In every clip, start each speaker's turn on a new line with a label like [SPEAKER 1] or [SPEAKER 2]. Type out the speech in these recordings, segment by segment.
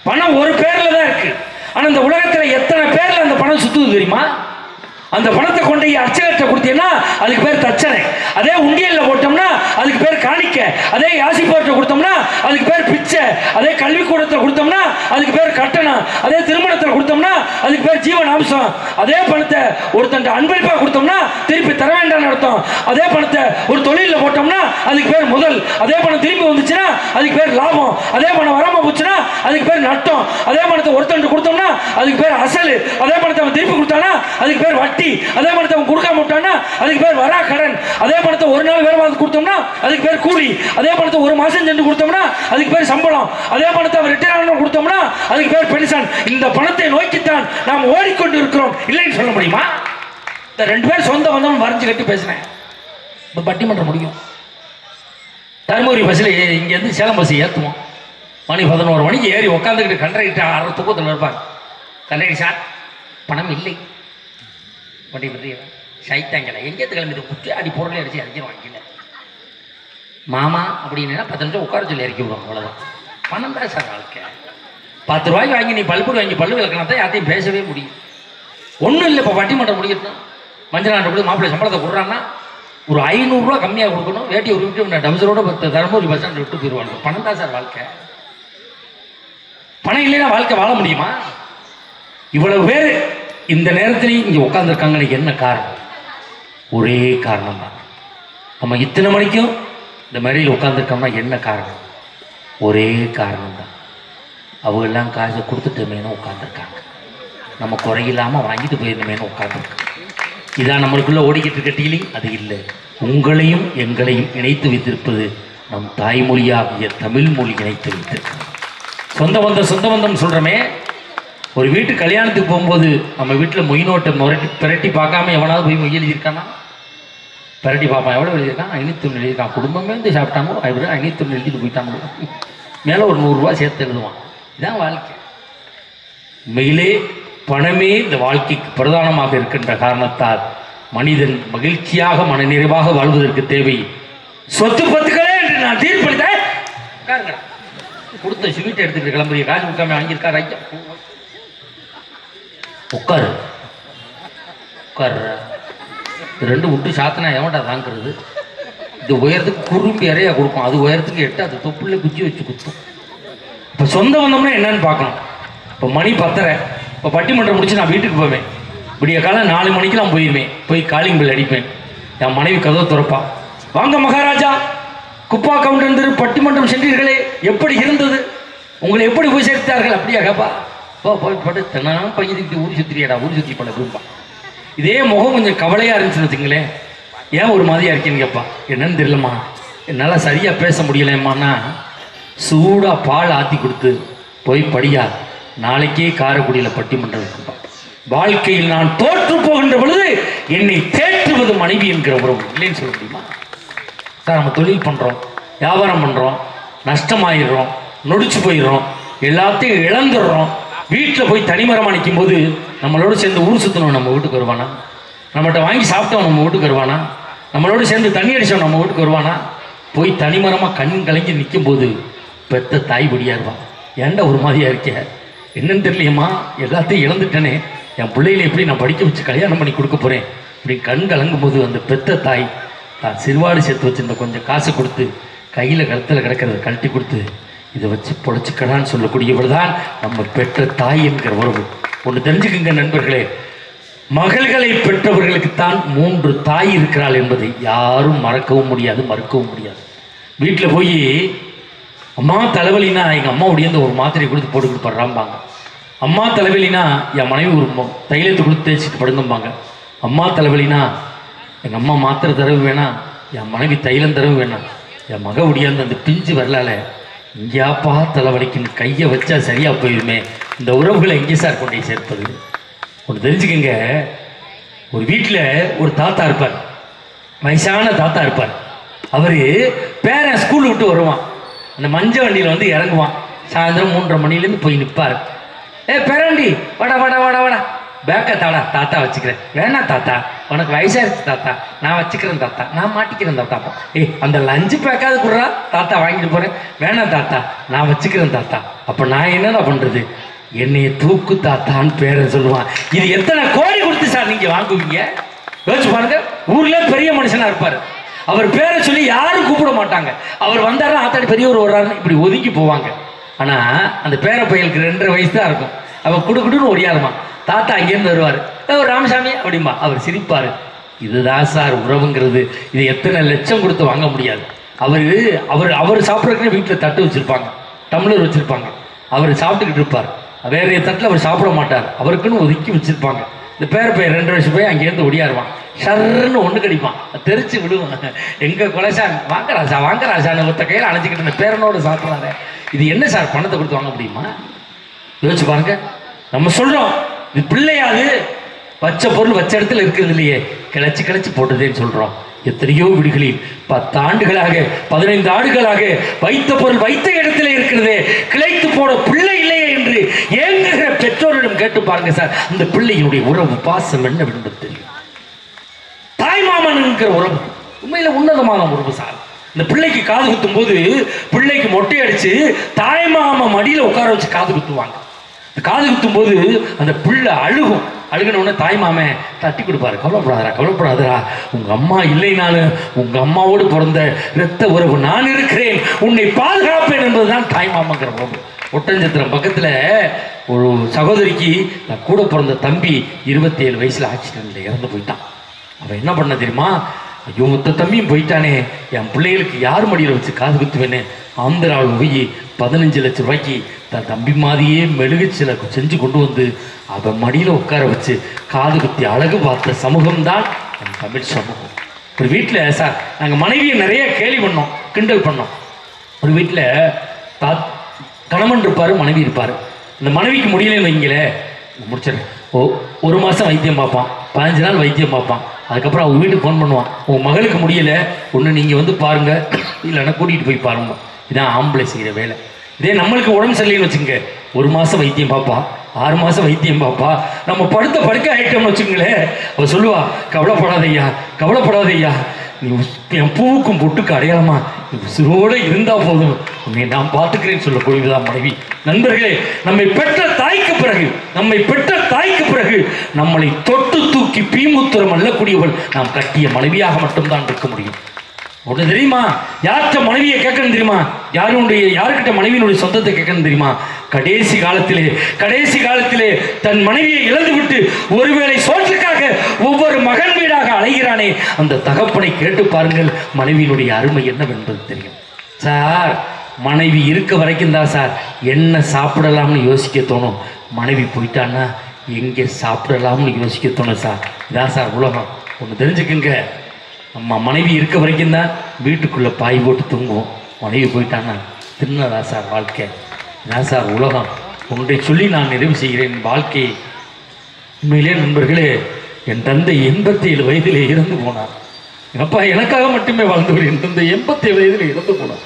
[SPEAKER 1] பணம் ஒரு பேர்ல தான் இருக்கு. ஆனா இந்த உலகத்துல எத்தனை பேர்ல அந்த பணம் சுத்துது தெரியுமா? அந்த பணத்தை கொண்டு அர்ச்சகத்தை கொடுத்தீங்கன்னா அதுக்கு பேர் தச்சனை. அதே உண்டியல்ல போட்டோம்னா அதுக்கு பேர் காணிக்க. அதே யாசிப்போர்ட்ட கொடுத்தோம்னா அதுக்கு பேர் பிச்சை. அதே கல்விக்கூடத்தில் கொடுத்தோம்னா அதுக்கு பேர் கட்டணம். அதே திருமணத்தில் கொடுத்தோம்னா அதுக்கு பேர் ஜீவனாம்சம். அதே பணத்தை ஒருத்தன் அன்பளிப்பா கொடுத்தோம்னா திருப்பி தர வேண்டாம்னு அர்த்தம். அதே பணத்தை ஒரு தொழிலில் போட்டோம்னா அதுக்கு பேர் முதல். அதே பணம் திருப்பி வந்துச்சுன்னா அதுக்கு பேர் லாபம். அதே பணம் வராம போச்சுன்னா அதுக்கு பேர் நட்டம். அதே பணத்தை ஒருத்தன் கொடுத்தோம்னா அதுக்கு பேர் அசல். அதே பணத்தை அவன் திருப்பி கொடுத்தானா அதுக்கு பேர் வட்டி. அதே பணத்தை அவன் கொடுக்காம விட்டானா அதுக்கு பேர் வரா கடன். அதே பணத்தை ஒரு நாள் வேலை பார்த்து கொடுத்தோம்னா அதுக்கு பேர் கூலி. அதே பணத்தை ஒரு மாசம் சென்று கொடுத்தோம்னா அதுக்கு பேர் சம்பளம். அதே பணத்தை அவர் ரிட்டையர் கொடுத்தோம்னா அதுக்கு பேர் பென்ஷன். இந்த பணத்தை நோக்கித்தான் நாம் ஓடிக்கொண்டு இருக்கிறோம். இல்லைன்னு சொல்ல முடியுமா? இந்த 2 பேர் சொந்த பந்தம் வரைஞ்சு கட்டி பேசினேன். இப்போ பட்டிமன்றம் முடியும். தருமபுரி பஸ்ஸில் இங்கேருந்து சேலம் பஸ் ஏற்றுவோம். மணி 11 மணிக்கு ஏறி உட்காந்துக்கிட்டு கண்டக்டர் அரை தூக்கத்தில் இருப்பாங்க. கண்டக்டர் சார் பணம் இல்லை வண்டி பற்றி சைத்தாங்கலை எங்கேருந்து கிளம்பிது குட்டி அடி பொருளை அடிச்சு இறக்கிடும் வாங்கில மாமா அப்படின்னா 10 நிமிஷம் உட்கார சொல்லி இறக்கி விடுவாங்க. அவ்வளோதான். பணம் தான் சார் வாழ்க்கை. 10 ரூபாய்க்கு வாங்கி நீ பல்பு வாங்கி பல்லு விளக்கலாம் தான் யார்த்தையும் பேசவே முடியும். ஒன்றும் இல்லை. இப்போ பட்டிமன்றம் முடிக்கணும். மஞ்சள் நாட்டு கூட மாப்பிள்ளை சம்பளத்தை கொடுறான்னா ஒரு 500 ரூபா கம்மியாக கொடுக்கணும். வேட்டி ஒரு விட்டு டவுசரோட 10 தருமபுரி பஸ் ஸ்டாண்ட் விட்டு போயிடுவாங்க. பணம் தான் சார் வாழ்க்கை. பணம் இல்லைன்னா வாழ்க்கை வாழ முடியுமா? இவ்வளவு பேர் இந்த நேரத்திலையும் இங்கே உட்காந்துருக்காங்க. என்ன காரணம்? ஒரே காரணம் தான். நம்ம இத்தனை மணிக்கும் இந்த மேடையில் உட்காந்துருக்கோம்னா என்ன காரணம்? ஒரே காரணம் தான். அவங்கெல்லாம் காசை கொடுத்துட்டோமேனு உட்காந்துருக்காங்க. நம்ம குறையில்லாமல் வாங்கிட்டு போயிருந்தோமேனு உட்காந்துருக்காங்க. இதான் நம்மளுக்குள்ள ஓடிக்கிட்டு இருக்க டீலிங். அது இல்லை. உங்களையும் எங்களையும் இணைத்து வைத்திருப்பது நம் தாய்மொழியாகிய தமிழ் மொழி இணைத்து வைத்திருக்கிறது. சொந்த பந்தம் சொல்கிறோமே. ஒரு வீட்டு கல்யாணத்துக்கு போகும்போது நம்ம வீட்டில் மொய் நோட்டை பிரட்டி பார்க்காம எவனாவது போய் மொய் எழுதியிருக்கானா? பிரட்டி பார்ப்பான். எவ்வளோ எழுதியிருக்கான்? 501 எழுதியிருக்கான். குடும்பமே வந்து சாப்பிட்டாங்க. 501 எழுதிட்டு போயிட்டாங்க. மேலே ஒரு 100 ரூபா சேர்த்து எழுதுவான். இதுதான் வாழ்க்கை. உண்மையிலே பணமே இந்த வாழ்க்கைக்கு பிரதானமாக இருக்கின்ற காரணத்தால் மனிதன் மகிழ்ச்சியாக மனநிறைவாக வாழ்வதற்கு தேவை சொத்து பத்துக்களே என்று நான் தீர்ப்பளித்தேன். கொடுத்த ஸ்வீட் எடுத்துக்கிட்டு கிளம்புறிய காசு முக்காம வாங்கியிருக்காரு. ஐயா உட்காரு உட்காரு. 2 விட்டு சாத்தினா எவன்டா தாங்கிறது? இது உயரத்துக்கு குறும்பி இறையா கொடுக்கும். அது உயரத்துக்கு 8 அது தொப்புல குச்சி வச்சு குத்தும். இப்போ சொந்த வந்தோம்னா என்னன்னு பார்க்கணும். இப்போ மணி 10:30. இப்போ பட்டிமன்றம் முடிச்சு நான் வீட்டுக்கு போவேன். விடிய காலம் 4 மணிக்கு நான் போயிடுவேன். போய் காலிங் பில் அடிப்பேன். என் மனைவி கதவு திறப்பா. வாங்க மகாராஜா, குப்பா கவுண்டர் பட்டிமன்றம் சென்றீர்களே, எப்படி இருந்தது? உங்களை எப்படி போய் சேர்த்தார்கள்? அப்படியா கேப்பா. போய் பட்டு தினா பையனுக்கு ஊர் சுத்திரியாடா, ஊர் சுற்றி பண்ண விரும்பா. இதே முகம் கொஞ்சம் கவலையாக இருந்துச்சுன்னு வச்சுங்களேன். ஏன் ஒரு மாதிரியா இருக்கேன்னு கேட்பா. என்னன்னு தெரியலம்மா, என்னால் சரியாக பேச முடியலம்மான்னா சூடாக பால் ஆற்றி கொடுத்து போய் படியா, நாளைக்கே காரைக்குடியில் பட்டிமன்றம் இருக்குப்பா. வாழ்க்கையில் நான் தோற்று போகின்ற பொழுது என்னை தேற்றுவது மனைவி என்கிற உறவு. இல்லைன்னு சொல்ல முடியுமா சார்? நம்ம தொழில் பண்ணுறோம், வியாபாரம் பண்ணுறோம், நஷ்டமாயிடுறோம், நொடிச்சு போயிடுறோம், எல்லாத்தையும் இழந்துடுறோம். வீட்டில் போய் தனிமரமாக நிற்கும் போது நம்மளோட சேர்ந்து ஊர் சுற்றணும் நம்ம வீட்டுக்கு வருவானா? நம்மகிட்ட வாங்கி சாப்பிட்டோம் நம்ம வீட்டுக்கு வருவானா? நம்மளோட சேர்ந்து தண்ணி அடித்தோம் நம்ம வீட்டுக்கு வருவானா? போய் தனிமரமாக கண் கலங்கி நிற்கும் போது பெத்த தாய் படியா இருப்பான். ஏன்டா ஒரு மாதிரியா இருக்க? என்னன்னு தெரியலையம்மா, எல்லாத்தையும் இழந்துட்டேனே, என் பிள்ளைகளை எப்படி நான் படிக்க வச்சு கல்யாணம் பண்ணி கொடுக்க போகிறேன் இப்படி கண் கலங்கும் போது அந்த பெத்த தாய் தான் சிறுவாடு சேர்த்து வச்சுருந்த கொஞ்சம் காசு கொடுத்து கையில் கழுத்தில் கிடக்கிறத கழட்டி கொடுத்து இதை வச்சு பொழைச்சிக்கடான்னு சொல்லக்கூடியவர் தான் நம்ம பெற்ற தாய் என்கிற உறவு. ஒன்று தெரிஞ்சுக்குங்க நண்பர்களே, மகள்களை பெற்றவர்களுக்குத்தான் 3 தாய் இருக்கிறாள் என்பதை யாரும் மறக்கவும் முடியாது, மறுக்கவும் முடியாது. வீட்டில் போய் அம்மா தலைவலினா எங்கள் அம்மா ஒடியந்த ஒரு மாத்திரை கொடுத்து போட்டுக்கிட்டு படுறாம்பாங்க. அம்மா தலைவலினா என் மனைவி ஒரு தைலத்தை கொடுத்து தேய்ச்சிட்டு படுங்கம்பாங்க. அம்மா தலைவலினா எங்கள் அம்மா மாத்திரை தரவு வேணாம், என் மனைவி தைலம் தரவு வேணாம். என் மக ஒடியாந்து அந்த பிஞ்சு வரலால இங்கேயாப்பா தலைவலிக்குன்னு கையை வச்சா சரியாக போயிருமே. இந்த உறவுகளை எங்கே சார் கொண்டே சேர்ப்பது? ஒன்று தெரிஞ்சுக்கங்க, ஒரு வீட்டில் ஒரு தாத்தா இருப்பார், வயசான தாத்தா இருப்பார். அவர் பேரன் ஸ்கூல் விட்டு வருவான், அந்த மஞ்சள் வண்டியில் வந்து இறங்குவான். சாயந்தரம் 3:30 மணிலேருந்து போய் நிற்பார். பேராண்டி வாடா வாடா வாடா வாடா பேக்கை தாடா, தாத்தா வச்சுக்கிறேன். வேணாம் தாத்தா, உனக்கு வயசாயிருச்சு தாத்தா, நான் வச்சுக்கிறேன் தாத்தா, நான் மாட்டிக்கிறேன் தாத்தா. அந்த லஞ்சு பேக்காவது கொடுறா, தாத்தா வாங்கிட்டு போகிறேன். வேணாம் தாத்தா, நான் வச்சுக்கிறேன் தாத்தா. அப்போ நான் என்னடா பண்ணுறது? என்னைய தூக்கு தாத்தான்னு பேரை சொல்லுவான். இது எத்தனை கோடி கொடுத்து சார் நீங்கள் வாங்குவீங்க? யோசிச்சு பாருங்க. ஊரில் பெரிய மனுஷனாக இருப்பார், அவர் பேரை சொல்லி யாரும் கூப்பிட மாட்டாங்க. அவர் வந்தாருன்னா ஆத்தாடி பெரியவர் வர்றாருன்னு இப்படி ஒதுக்கி போவாங்க. ஆனால் அந்த பேர பையலுக்கு 2.5 வயசு தான் இருக்கும். அவர் குடுக்குடுன்னு ஒடியாருமா. தாத்தா அங்கேருந்து வருவார், ராமசாமி அப்படிமா, அவர் சிரிப்பார். இதுதான் சார் உறவுங்கிறது. இது எத்தனை லட்சம் கொடுத்து வாங்க முடியாது. அவர் சாப்பிட்றதுக்குன்னு வீட்டில் தட்டு வச்சுருப்பாங்க, டம்ளர் வச்சுருப்பாங்க. அவர் சாப்பிட்டுக்கிட்டு இருப்பார். வேறு தட்டில் அவர் சாப்பிட மாட்டார், அவருக்குன்னு ஒதுக்கி வச்சுருப்பாங்க. இந்த பேர பையன் 2 வயசு போய் அங்கேருந்து ஒடியாருவான். ஷர்ன்னு ஒன்று கடிப்பான், தெரிச்சு விடுவான். எங்கள் கொலைசான் வாங்கராசான்னு ஒருத்த கையில் அணைச்சிக்கிட்டு இந்த பேரனோடு சாப்பிட்றாரு. இது என்ன சார் பணத்தை கொடுத்து வாங்க முடியுமா? யோசிச்சு பாருங்க. நம்ம சொல்கிறோம் இது பிள்ளையாது, வச்ச பொருள் வச்ச இடத்துல இருக்கிறது இல்லையே, கிளச்சி போட்டதேன்னு சொல்கிறோம். எத்தனையோ வீடுகளில் 10 ஆண்டுகளாக 15 ஆண்டுகளாக வைத்த பொருள் வைத்த இடத்துல இருக்கிறதே, கிளைத்து போட பிள்ளை இல்லையே என்று ஏங்குகிற பெற்றோரிடம் கேட்டு பாருங்க சார். அந்த பிள்ளையினுடைய உறவு பாசம் என்னவென்று தெரியும். தாய்மாமன் என்கிற உறவு உண்மையில உன்னதமான உறவு சார். இந்த பிள்ளைக்கு காது குத்தும் போது பிள்ளைக்கு மொட்டை அடிச்சு தாய்மாமா மடியில உட்கார வச்சு காது குத்துவாங்க. காது குத்தும் போது அந்த பிள்ளை அழுகின தாய்மாமே தட்டி கொடுப்பாரு. கவலைப்படாதரா, உங்க அம்மா இல்லைனாலும் உங்க அம்மாவோடு பிறந்த இரத்த உறவு நான் இருக்கிறேன், உன்னை பாதுகாப்பேன் என்பதுதான் தாய்மாமங்கிற உறவு. ஒட்டஞ்சத்திரம் பக்கத்துல ஒரு சகோதரிக்கு கூட பிறந்த தம்பி 27 வயசுல ஆக்சிடென்ட்ல இறந்து போயிட்டான். அவன் என்ன பண்ண தெரியுமா? ஐயோ, மொத்த தம்பியும் போயிட்டானே, என் பிள்ளைகளுக்கு யார் மடியில் வச்சு காது குத்துவேன்னு ஆந்திராவில் போய் 15 லட்சம் ரூபாய்க்கு தன் தம்பி மாதிரியே மெழுகு சில செஞ்சு கொண்டு வந்து அவன் மடியில் உட்கார வச்சு காது குத்தி அழகு பார்த்த சமூகம்தான் என் தமிழ் சமூகம். ஒரு வீட்டில் சார் நாங்கள் மனைவியை நிறைய கேலி பண்ணோம், கிண்டல் பண்ணோம். ஒரு வீட்டில் கணவன் இருப்பார், மனைவி இருப்பார். இந்த மனைவிக்கு முடியலன்னு வைங்களே, முடிச்சிடறேன். ஒரு மாதம் வைத்தியம் பார்ப்பான், 15 நாள் வைத்தியம் பார்ப்பான். அதுக்கப்புறம் அவங்க வீட்டுக்கு ஃபோன் பண்ணுவான், உங்கள் மகளுக்கு முடியலை, ஒன்று நீங்கள் வந்து பாருங்கள், இல்லைன்னா கூட்டிகிட்டு போய் பாருங்க. இதான் ஆம்பளை செய்கிற வேலை. இதே நம்மளுக்கு உடம்பு சரியில்லைன்னு வச்சுங்க, 1 மாதம் வைத்தியம் பார்ப்பா, 6 மாதம் வைத்தியம் பார்ப்பா. நம்ம படுக்க ஆகிட்டோம்னு வச்சுங்களேன், அவள் சொல்லுவா, கவலைப்படாதையா, நீ என் பூவுக்கும் பொட்டுக்கு அடையாளமா நீ உசுரோடு இருந்தால் போதும், உன்னை நான் பார்த்துக்கிறேன்னு சொல்லக்கூடியதான் மனைவி. நண்பர்களே, நம்மை பெற்ற தாய்க்கு பிறகு நம்மளை தொட்டு தூக்கி பீமுத்திரம் அல்லக்கூடியவள் நாம் கட்டிய மனைவியாக மட்டும்தான் இருக்க முடியும். ஒன்று தெரியுமா? யார்கிட்ட மனைவியை கேட்கணும் தெரியுமா? யாருக்கிட்ட மனைவியினுடைய சொந்தத்தை கேட்கணும் தெரியுமா? கடைசி காலத்திலே தன் மனைவியை இழந்துவிட்டு ஒருவேளை சோற்றுக்காக ஒவ்வொரு மகன் வீடாக அலைகிறானே, அந்த தகப்பனை கேட்டு பாருங்கள், மனைவியினுடைய அருமை என்னவென்பது தெரியும். சார், மனைவி இருக்க வரைக்கும் தான் சார் என்ன சாப்பிடலாம்னு யோசிக்க தோணும். மனைவி போயிட்டான்னா எங்கே சாப்பிடலாம்னு யோசிக்க தோணும் சார். இதான் சார் உலகம். ஒன்று தெரிஞ்சுக்குங்க, நம்ம மனைவி இருக்க வரைக்கும் தான் வீட்டுக்குள்ளே பாய் போட்டு தூங்குவோம். மனைவி போயிட்டான்னா தின்னதா சார் வாழ்க்கை. இதான் சார் உலகம். ஒன்றை சொல்லி நான் நிறைவு செய்கிறேன் வாழ்க்கையை. உண்மையிலே நண்பர்களே, என் தந்தை 87 வயதிலே இறந்து போனார். எங்கள் அப்பா எனக்காக மட்டுமே வாழ்ந்தவர். என் தந்தை 87 வயதில் இறந்து போனார்.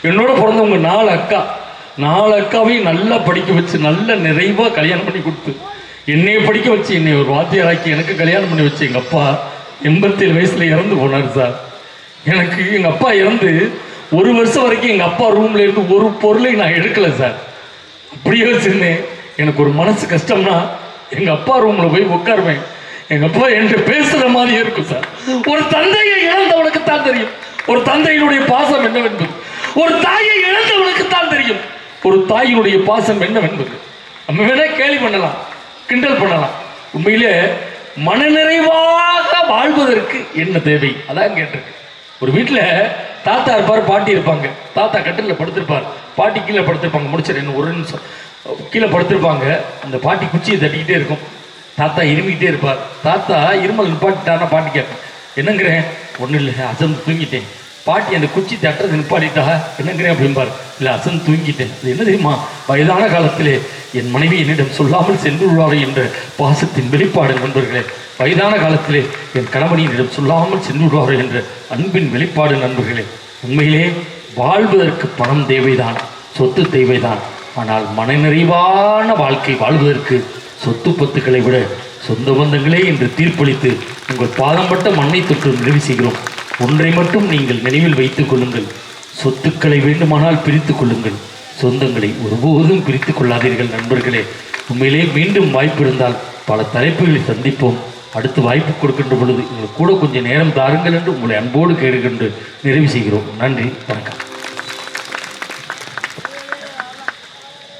[SPEAKER 1] என்னோட பிறந்தவங்க 4 அக்காவையும் நல்லா படிக்க வச்சு நல்ல நிறைவாக கல்யாணம் பண்ணி கொடுத்து என்னையை படிக்க வச்சு என்னை ஒரு வாத்தியாராக்கி எனக்கு கல்யாணம் பண்ணி வச்சு எங்கள் அப்பா 87 வயசுல இறந்து போனார் சார். எனக்கு எங்கள் அப்பா இறந்து 1 வருஷம் வரைக்கும் எங்கள் அப்பா ரூம்ல இருந்து ஒரு பொருளை நான் எடுக்கலை சார். அப்படியே வச்சிருந்தேன். எனக்கு ஒரு மனசு கஷ்டம்னா எங்கள் அப்பா ரூம்ல போய் உட்காருவேன். எங்கள் அப்பா என்கிட்ட பேசுகிற மாதிரியே இருக்கும் சார். ஒரு தந்தையை இழந்தவனுக்கு தான் தெரியும் ஒரு தந்தையினுடைய பாசம் என்னவென்பது. ஒரு தாயை இழந்தவனுக்கு தான் தெரியும் ஒரு தாயினுடைய பாசம் என்னவென்பது. நம்ம வேணா கேலி பண்ணலாம், கிண்டல் பண்ணலாம். உண்மையிலே மனநிறைவாக வாழ்வதற்கு என்ன தேவை அதான் கேட்டிருக்கு. ஒரு வீட்டில் தாத்தா இருப்பார், பாட்டி இருப்பாங்க. தாத்தா கட்டிலில் படுத்திருப்பார், பாட்டி கீழே படுத்திருப்பாங்க. முடிச்சிட இன்னும் 1 நிமிஷம். கீழே படுத்திருப்பாங்க. அந்த பாட்டி குச்சியை தட்டிக்கிட்டே இருக்கும், தாத்தா இருமிக்கிட்டே இருப்பார். தாத்தா இருமல் நிப்பாட்டிட்டான்னா பாட்டி கேட்பேன், என்னங்கிறேன்? ஒன்றும் இல்லை, அசந்து தூங்கிட்டேன். பாட்டி அந்த குச்சி தட்டுறது நிப்பாட்டிட்டா, என்னங்கிறேன் அப்படிம்பார். இல்லை, அசந்து தூங்கிட்டேன். அது என்ன தெரியுமா? வயதான காலத்திலே என் மனைவி என்னிடம் சொல்லாமல் சென்று விடுவார் என்ற பாசத்தின் வெளிப்பாடு நண்பர்களே. வயதான காலத்திலே என் கணவனிடம் சொல்லாமல் சென்று விடுவார் என்ற அன்பின் வெளிப்பாடு நண்பர்களே. உண்மையிலே வாழ்வதற்கு பணம் தேவைதான், சொத்து தேவைதான். ஆனால் மனநிறைவான வாழ்க்கை வாழ்வதற்கு சொத்து பத்துக்களை விட சொந்த பந்தங்களே என்று தீர்ப்பளித்து உங்கள் பாதம் பட்ட மண்ணை தொற்று நிறைவு செய்கிறோம். ஒன்றை மட்டும் நீங்கள் நினைவில் வைத்துக் கொள்ளுங்கள். சொத்துக்களை வேண்டுமானால் பிரித்து கொள்ளுங்கள், சொந்தங்களை ஒருபோதும் பிரித்து கொள்ளாதீர்கள். நண்பர்களே, உண்மையிலே மீண்டும் வாய்ப்பு இருந்தால் பல தலைப்புகளை சந்திப்போம். அடுத்து வாய்ப்பு கொடுக்கின்ற பொழுது எங்களுக்கு கூட கொஞ்சம் நேரம் தாருங்கள் என்று உங்களை அன்போடு கேட்கின்ற நிறைவு செய்கிறோம். நன்றி, வணக்கம்.